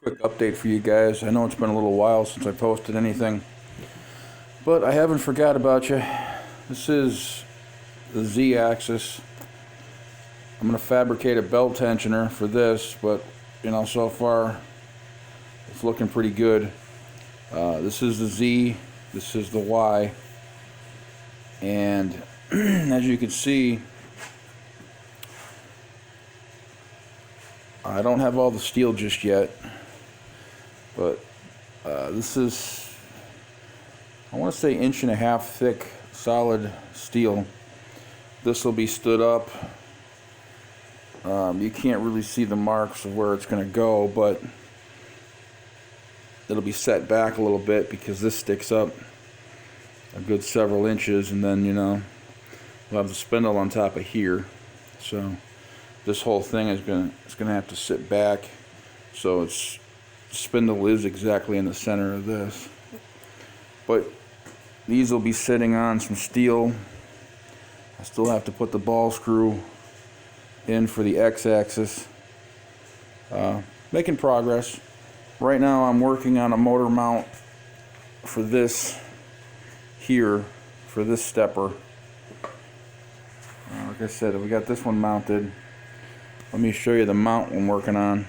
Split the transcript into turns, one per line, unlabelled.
Quick update for you guys. I know it's been a little while since I posted anything, but I haven't forgot about you. This is the Z-axis. I'm going to fabricate a belt tensioner for this, but so far it's looking pretty good. This is the Z, this is the Y, and as you can see, I don't have all the steel just yet, but this is, I want to say 1.5 inch thick solid steel. This will be stood up. You can't really see the marks of where it's going to go, but it'll be set back a little bit because this sticks up a good several inches, and then we'll have the spindle on top of here. So this whole thing is gonna have to sit back, so its spindle is exactly in the center of this. But these will be sitting on some steel. I still have to put the ball screw in for the X-axis. Making progress. Right now I'm working on a motor mount for this here, for this stepper. Like I said, we got this one mounted. Let me show you the mount I'm working on.